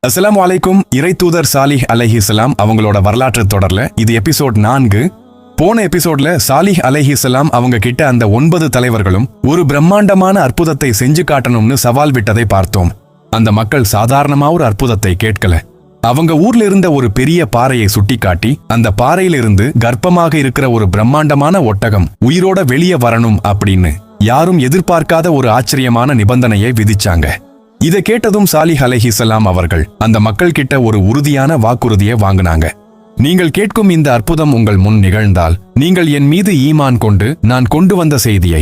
அஸ்ஸலாமு அலைக்கும். இறை தூதர் சாலிஹ் அலைஹிஸ்ஸலாம் அவங்களோட வரலாற்று தொடர்ல இது எபிசோட் 4. போன எபிசோட்ல சாலிஹ் அலைஹிஸ்ஸலாம் அவங்க கிட்ட அந்த 9 தலைவர்களும் ஒரு பிரம்மாண்டமான அற்புதத்தை செஞ்சு காட்டணும்னு சவால் விட்டதை பார்த்தோம். அந்த மக்கள் சாதாரணமா ஒரு அற்புதத்தை கேட்கல. அவங்க ஊர்ல இருந்த ஒரு பெரிய பாறையை சுட்டிக்காட்டி அந்த பாறையிலிருந்து கர்ப்பமாக இருக்கிற ஒரு பிரம்மாண்டமான ஒட்டகம் உயிரோட வெளியே வரணும் அப்படின்னு யாரும் எதிர்பார்க்காத ஒரு ஆச்சரியமான நிபந்தனையை விதிச்சாங்க. இதை கேட்டதும் சாலிஹ் அலைஹிஸ்ஸலாம் அவர்கள் அந்த மக்கள் கிட்ட ஒரு உறுதியான வாக்குறுதியை வாங்கினாங்க. நீங்கள் கேட்கும் இந்த அற்புதம் உங்கள் முன் நிகழ்ந்தால் நீங்கள் என் மீது ஈமான் கொண்டு நான் கொண்டு வந்த செய்தியை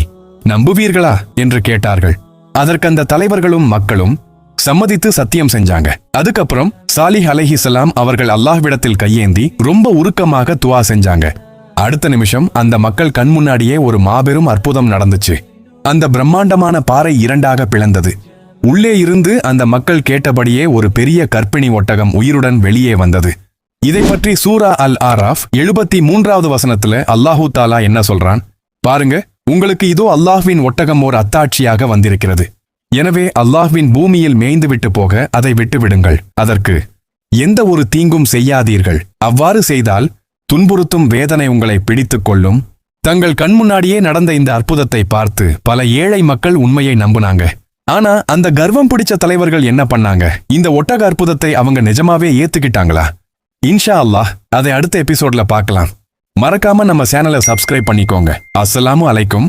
நம்புவீர்களா என்று கேட்டார்கள். அதற்கு அந்த தலைவர்களும் மக்களும் சம்மதித்து சத்தியம் செஞ்சாங்க. அதுக்கப்புறம் சாலிஹ் அலைஹிஸ்ஸலாம் அவர்கள் அல்லாஹ்விடத்தில் கையேந்தி ரொம்ப உருக்கமாக துஆ செஞ்சாங்க. அடுத்த நிமிஷம் அந்த மக்கள் கண் முன்னாடியே ஒரு மாபெரும் அற்புதம் நடந்துச்சு. அந்த பிரம்மாண்டமான பாறை இரண்டாக பிளந்தது. உள்ளே இருந்து அந்த மக்கள் கேட்டபடியே ஒரு பெரிய கர்ப்பிணி ஒட்டகம் உயிருடன் வெளியே வந்தது. இதை பற்றி சூரா அல் ஆராஃப் 73வது வசனத்துல அல்லாஹு தாலா என்ன சொல்றான் பாருங்க, உங்களுக்கு இதோ அல்லாஹ்வின் ஒட்டகம் ஓர் அத்தாட்சியாக வந்திருக்கிறது. எனவே அல்லாஹ்வின் பூமியில் மேய்ந்து விட்டு போக அதை விட்டு விடுங்கள். அதற்கு எந்த ஒரு தீங்கும் செய்யாதீர்கள். அவ்வாறு செய்தால் துன்புறுத்தும் வேதனை உங்களை பிடித்துக் கொள்ளும். தங்கள் கண்முன்னாடியே நடந்த இந்த அற்புதத்தை பார்த்து பல ஏழை மக்கள் உண்மையை நம்புனாங்க. ஆனா அந்த கர்வம் பிடிச்ச தலைவர்கள் என்ன பண்ணாங்க? இந்த ஒட்டக அற்புதத்தை அவங்க நிஜமாவே ஏத்துக்கிட்டாங்களா? இன்ஷா அல்லாஹ் அதை அடுத்த எபிசோட்ல பார்க்கலாம். மறக்காம நம்ம சேனலை சப்ஸ்கிரைப் பண்ணிக்கோங்க. அஸ்ஸலாமு அலைக்கும்.